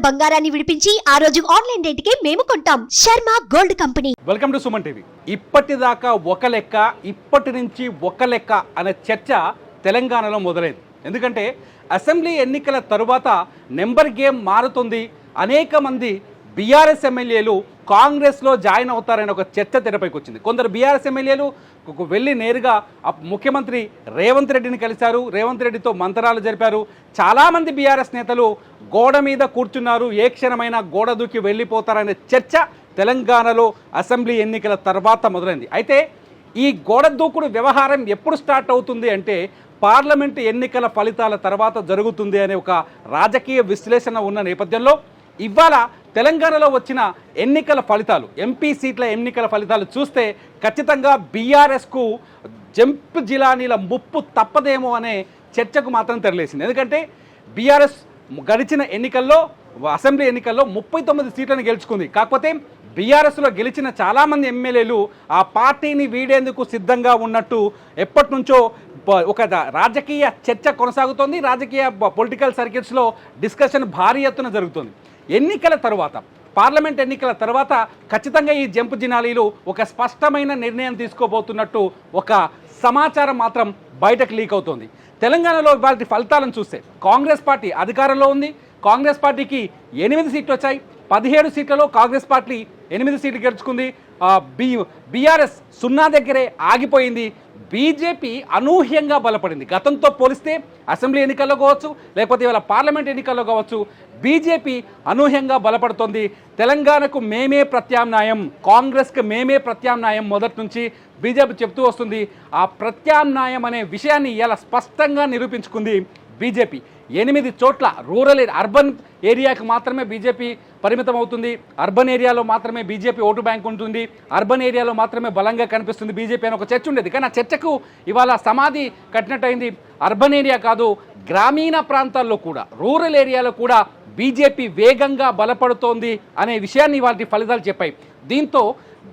బంగారాన్ని విడిపించి ఆ రోజు ఆన్లైన్ రేటుకే మేము కొంటాం. Sharma gold company. Welcome to Suman TV. ఇప్పటిదాకా ఒక లెక్క, ఇప్పటి నుంచి ఒక లెక్క అనే చర్చ తెలంగాణలో మొదలైంది. ఎందుకంటే అసెంబ్లీ ఎన్నికల తరువాత నెంబర్ గేమ్ మారుతుంది. అనేక మంది బీఆర్ఎస్ ఎమ్మెల్యేలు కాంగ్రెస్లో జాయిన్ అవుతారనే ఒక చర్చ తెరపైకి వచ్చింది. కొందరు బీఆర్ఎస్ ఎమ్మెల్యేలు వెళ్ళి నేరుగా ముఖ్యమంత్రి రేవంత్ రెడ్డిని కలిశారు, రేవంత్ రెడ్డితో మంతనాలు జరిపారు. చాలామంది బీఆర్ఎస్ నేతలు గోడ మీద కూర్చున్నారు, ఏ క్షణమైనా గోడ దూకి వెళ్ళిపోతారనే చర్చ తెలంగాణలో అసెంబ్లీ ఎన్నికల తర్వాత మొదలైంది. అయితే ఈ గోడ దూకుడు వ్యవహారం ఎప్పుడు స్టార్ట్ అవుతుంది అంటే పార్లమెంటు ఎన్నికల ఫలితాల తర్వాత జరుగుతుంది అనే ఒక రాజకీయ విశ్లేషణ ఉన్న నేపథ్యంలో ఇవాళ తెలంగాణలో వచ్చిన ఎన్నికల ఫలితాలు, ఎంపీ సీట్ల ఎన్నికల ఫలితాలు చూస్తే ఖచ్చితంగా బీఆర్ఎస్కు జంప్ జిలానీల ముప్పు తప్పదేమో అనే చర్చకు మాత్రం తెరలేసింది. ఎందుకంటే బీఆర్ఎస్ గడిచిన ఎన్నికల్లో, అసెంబ్లీ ఎన్నికల్లో 39 సీట్లను గెలుచుకుంది. కాకపోతే బీఆర్ఎస్లో గెలిచిన చాలామంది ఎమ్మెల్యేలు ఆ పార్టీని వీడేందుకు సిద్ధంగా ఉన్నట్టు ఎప్పటి నుంచో ఒక రాజకీయ చర్చ కొనసాగుతోంది. రాజకీయ పొలిటికల్ సర్కిల్స్లో డిస్కషన్ భారీ ఎత్తున జరుగుతుంది. ఎన్నికల తర్వాత, పార్లమెంట్ ఎన్నికల తర్వాత ఖచ్చితంగా ఈ జంప్ జినాలీలు ఒక స్పష్టమైన నిర్ణయం తీసుకోబోతున్నట్టు ఒక సమాచారం మాత్రం బయటకు లీక్ అవుతోంది. తెలంగాణలో వాటి ఫలితాలను చూస్తే కాంగ్రెస్ పార్టీ అధికారంలో ఉంది. కాంగ్రెస్ పార్టీకి 8 సీట్లు వచ్చాయి. 17 సీట్లలో కాంగ్రెస్ పార్టీ 8 సీట్లు గెలుచుకుంది. బీఆర్ఎస్ 0 దగ్గరే ఆగిపోయింది. బీజేపీ అనూహ్యంగా బలపడింది. గతంతో పోలిస్తే అసెంబ్లీ ఎన్నికల్లో కావచ్చు, లేకపోతే ఇవాళ పార్లమెంట్ ఎన్నికల్లో కావచ్చు, బీజేపీ అనూహ్యంగా బలపడుతోంది. తెలంగాణకు మేమే ప్రత్యామ్నాయం, కాంగ్రెస్కి మేమే ప్రత్యామ్నాయం మొదటి నుంచి బీజేపీ చెప్తూ వస్తుంది. ఆ ప్రత్యామ్నాయం అనే విషయాన్ని ఇలా స్పష్టంగా నిరూపించుకుంది బీజేపీ. 8 చోట్ల రూరల్ అర్బన్ ఏరియాకి మాత్రమే బీజేపీ పరిమితం అవుతుంది. అర్బన్ ఏరియాలో మాత్రమే బీజేపీ ఓటు బ్యాంక్ ఉంటుంది. అర్బన్ ఏరియాలో మాత్రమే బలంగా కనిపిస్తుంది బీజేపీ అని ఒక చర్చ ఉండేది. కానీ ఆ చర్చకు ఇవాళ సమాధి కట్టినట్టయింది. అర్బన్ ఏరియా కాదు, గ్రామీణ ప్రాంతాల్లో కూడా, రూరల్ ఏరియాలో కూడా బీజేపీ వేగంగా బలపడుతోంది అనే విషయాన్ని వాటి ఫలితాలు చెప్పాయి. దీంతో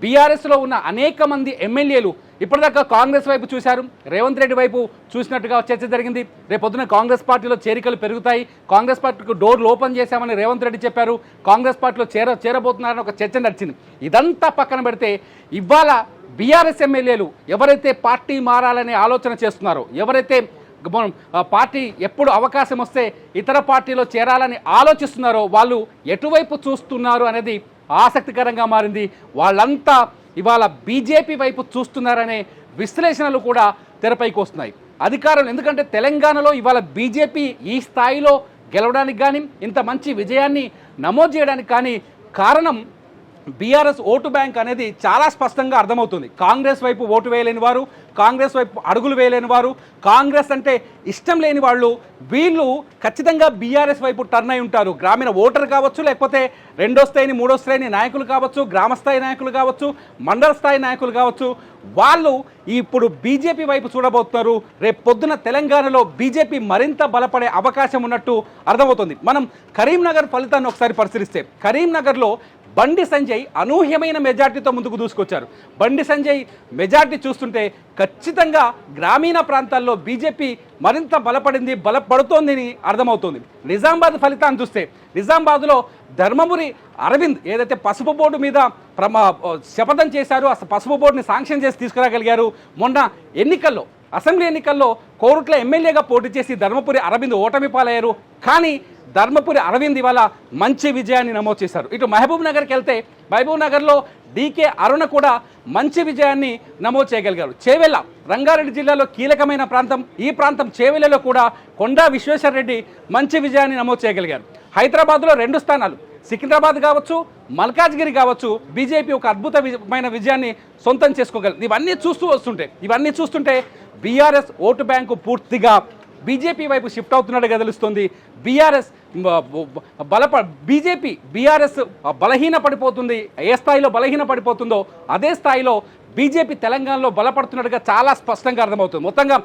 బీఆర్ఎస్లో ఉన్న అనేక మంది ఎమ్మెల్యేలు ఇప్పటిదాకా కాంగ్రెస్ వైపు చూశారు, రేవంత్ రెడ్డి వైపు చూసినట్టుగా చర్చ జరిగింది. రేపొద్దున కాంగ్రెస్ పార్టీలో చేరికలు పెరుగుతాయి, కాంగ్రెస్ పార్టీకి డోర్లు ఓపెన్ చేశామని రేవంత్ రెడ్డి చెప్పారు, కాంగ్రెస్ పార్టీలో చేరబోతున్నారని ఒక చర్చ నడిచింది. ఇదంతా పక్కన పెడితే ఇవాళ బీఆర్ఎస్ ఎమ్మెల్యేలు ఎవరైతే పార్టీ మారాలనే ఆలోచన చేస్తున్నారో, ఎవరైతే పార్టీ ఎప్పుడు అవకాశం వస్తే ఇతర పార్టీలో చేరాలని ఆలోచిస్తున్నారో వాళ్ళు ఎటువైపు చూస్తున్నారు అనేది ఆసక్తికరంగా మారింది. వాళ్ళంతా ఇవాళ బీజేపీ వైపు చూస్తున్నారనే విశ్లేషణలు కూడా తెరపైకి వస్తున్నాయి. అధికారులు, ఎందుకంటే తెలంగాణలో ఇవాళ బీజేపీ ఈ స్థాయిలో గెలవడానికి కానీ, ఇంత మంచి విజయాన్ని నమోదు చేయడానికి కానీ కారణం బీఆర్ఎస్ ఓటు బ్యాంక్ అనేది చాలా స్పష్టంగా అర్థమవుతుంది. కాంగ్రెస్ వైపు ఓటు వేయలేని వారు, కాంగ్రెస్ వైపు అడుగులు వేయలేని వారు, కాంగ్రెస్ అంటే ఇష్టం లేని వాళ్ళు, వీళ్ళు ఖచ్చితంగా బీఆర్ఎస్ వైపు టర్న్ అయి ఉంటారు. గ్రామీణ ఓటర్ కావచ్చు, లేకపోతే 2వ స్థాయి 3వ స్థాయి నాయకులు కావచ్చు, గ్రామస్థాయి నాయకులు కావచ్చు, మండల స్థాయి నాయకులు కావచ్చు, వాళ్ళు ఇప్పుడు బీజేపీ వైపు చూడబోతున్నారు. రేపు పొద్దున తెలంగాణలో బీజేపీ మరింత బలపడే అవకాశం ఉన్నట్టు అర్థమవుతుంది. మనం కరీంనగర్ ఫలితాన్ని ఒకసారి పరిశీలిస్తే, కరీంనగర్లో బండి సంజయ్ అనూహ్యమైన మెజార్టీతో ముందుకు దూసుకొచ్చారు. బండి సంజయ్ మెజార్టీ చూస్తుంటే ఖచ్చితంగా గ్రామీణ ప్రాంతాల్లో బీజేపీ మరింత బలపడుతోందని అర్థమవుతోంది. నిజామాబాద్ ఫలితాన్ని చూస్తే, నిజామాబాద్లో ధర్మపురి అరవింద్ ఏదైతే పసుపు బోర్డు మీద శపథం చేశారో ఆ పసుపు బోర్డుని శాంక్షన్ చేసి తీసుకురాగలిగారు. మొన్న ఎన్నికల్లో, అసెంబ్లీ ఎన్నికల్లో కోరుట్ల ఎమ్మెల్యేగా పోటీ చేసి ధర్మపురి అరవింద్ ఓటమి పాలయ్యారు. కానీ ధర్మపురి అరవింద్ ఇవాళ మంచి విజయాన్ని నమోదు చేశారు. ఇటు మహబూబ్ నగర్కి వెళ్తే, మహబూబ్ నగర్లో డీకే అరుణ కూడా మంచి విజయాన్ని నమోదు చేయగలిగారు. చేవెళ్ళ రంగారెడ్డి జిల్లాలో కీలకమైన ప్రాంతం. ఈ ప్రాంతం చేవెళ్ళలో కూడా కొండా విశ్వేశ్వర రెడ్డి మంచి విజయాన్ని నమోదు చేయగలిగారు. హైదరాబాద్లో 2 స్థానాలు, సికింద్రాబాద్ కావచ్చు, మల్కాజ్గిరి కావచ్చు, బీజేపీ ఒక అద్భుతమైన విజయాన్ని సొంతం చేసుకోగలరు. ఇవన్నీ చూస్తుంటే బీఆర్ఎస్ ఓటు బ్యాంకు పూర్తిగా బీజేపీ వైపు షిఫ్ట్ అవుతున్నట్టుగా తెలుస్తుంది. బీఆర్ఎస్ బలహీన పడిపోతుంది. ఏ స్థాయిలో బలహీన పడిపోతుందో అదే స్థాయిలో బీజేపీ తెలంగాణలో బలపడుతున్నట్టుగా చాలా స్పష్టంగా అర్థమవుతుంది. మొత్తంగా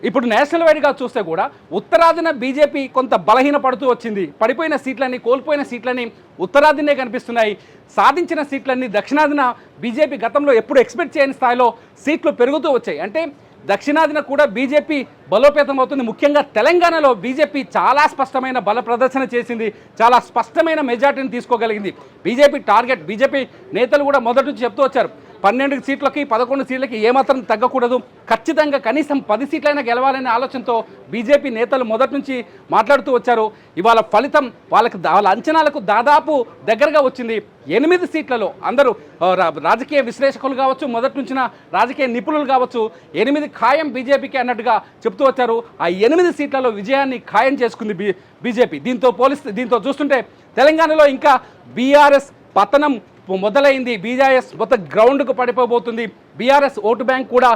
ఇప్పుడు నేషనల్ వైడ్గా చూస్తే కూడా ఉత్తరాదిన బీజేపీ కొంత బలహీన పడుతూ వచ్చింది. పడిపోయిన సీట్లన్నీ, కోల్పోయిన సీట్లన్నీ ఉత్తరాదినే కనిపిస్తున్నాయి. సాధించిన సీట్లన్నీ దక్షిణాదిన బీజేపీ గతంలో ఎప్పుడు ఎక్స్పెక్ట్ చేయని స్థాయిలో సీట్లు పెరుగుతూ వచ్చాయి. అంటే దక్షిణాదిన కూడా బీజేపీ బలోపేతం అవుతుంది. ముఖ్యంగా తెలంగాణలో బీజేపీ చాలా స్పష్టమైన బల ప్రదర్శన చేసింది, చాలా స్పష్టమైన మెజార్టీని తీసుకోగలిగింది. బీజేపీ టార్గెట్, బీజేపీ నేతలు కూడా మొదటి నుంచి చెప్తూ వచ్చారు, 12 సీట్లకి 11 సీట్లకి ఏమాత్రం తగ్గకూడదు, ఖచ్చితంగా కనీసం 10 సీట్లైనా గెలవాలనే ఆలోచనతో బీజేపీ నేతలు మొదటి నుంచి మాట్లాడుతూ వచ్చారు. ఇవాళ ఫలితం వాళ్ళ అంచనాలకు దాదాపు దగ్గరగా వచ్చింది. 8 సీట్లలో అందరూ రాజకీయ విశ్లేషకులు కావచ్చు, మొదటి నుంచిన రాజకీయ నిపుణులు కావచ్చు, 8 ఖాయం బీజేపీకి అన్నట్టుగా చెప్తూ వచ్చారు. ఆ 8 సీట్లలో విజయాన్ని ఖాయం చేసుకుంది బీజేపీ. దీంతో చూస్తుంటే తెలంగాణలో ఇంకా బీఆర్ఎస్ పతనం మొదలైంది. బీజేఎస్ మొత్తం గ్రౌండ్కు పడిపోబోతుంది. బీఆర్ఎస్ ఓటు బ్యాంక్ కూడా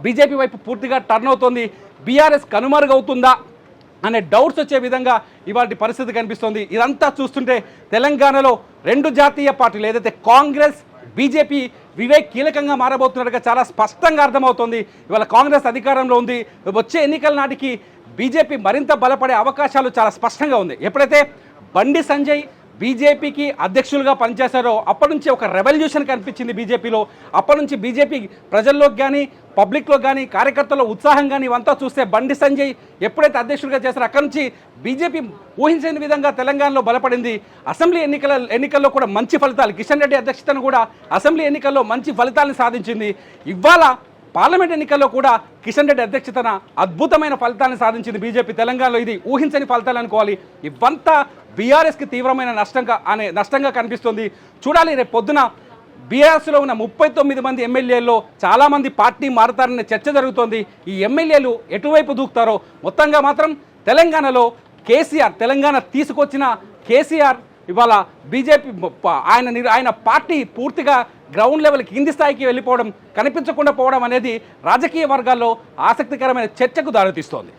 బీజేపీ వైపు పూర్తిగా టర్న్ అవుతోంది. బీఆర్ఎస్ కనుమరుగవుతుందా అనే డౌట్స్ వచ్చే విధంగా ఇవాటి పరిస్థితి కనిపిస్తోంది. ఇదంతా చూస్తుంటే తెలంగాణలో 2 జాతీయ పార్టీలు ఏదైతే కాంగ్రెస్ బీజేపీ కీలకంగా మారబోతున్నట్టుగా చాలా స్పష్టంగా అర్థమవుతోంది. ఇవాళ కాంగ్రెస్ అధికారంలో ఉంది. వచ్చే ఎన్నికల నాటికి బీజేపీ మరింత బలపడే అవకాశాలు చాలా స్పష్టంగా ఉంది. ఎప్పుడైతే బండి సంజయ్ బీజేపీకి అధ్యక్షులుగా పనిచేశారో అప్పటి నుంచి ఒక రెవల్యూషన్ కనిపించింది బీజేపీలో. అప్పటి నుంచి బీజేపీ ప్రజల్లోకి కానీ పబ్లిక్లో కానీ కార్యకర్తల ఉత్సాహం కానీ ఇవంతా చూస్తే బండి సంజయ్ ఎప్పుడైతే అధ్యక్షుడిగా చేశారో అక్కడి నుంచి బీజేపీ ఊహించని విధంగా తెలంగాణలో బలపడింది. అసెంబ్లీ ఎన్నికల్లో కూడా మంచి ఫలితాలు, కిషన్ రెడ్డి అధ్యక్షతను కూడా అసెంబ్లీ ఎన్నికల్లో మంచి ఫలితాలను సాధించింది. ఇవాళ పార్లమెంట్ ఎన్నికల్లో కూడా కిషన్ రెడ్డి అధ్యక్షతన అద్భుతమైన ఫలితాలను సాధించింది బీజేపీ తెలంగాణలో. ఇది ఊహించని ఫలితాలు అనుకోవాలి. ఇవంతా బీఆర్ఎస్కి తీవ్రమైన నష్టంగా కనిపిస్తుంది. చూడాలి, రేపు పొద్దున బీఆర్ఎస్లో ఉన్న 39 మంది ఎమ్మెల్యేల్లో చాలామంది పార్టీ మారుతారనే చర్చ జరుగుతోంది. ఈ ఎమ్మెల్యేలు ఎటువైపు దూకుతారో. మొత్తంగా మాత్రం తెలంగాణలో తెలంగాణ తీసుకొచ్చిన కేసీఆర్ ఇవాళ బీజేపీ ఆయన పార్టీ పూర్తిగా గ్రౌండ్ లెవెల్ కింది స్థాయికి వెళ్ళిపోవడం, కనిపించకుండా పోవడం అనేది రాజకీయ వర్గాల్లో ఆసక్తికరమైన చర్చకు దారితీస్తోంది.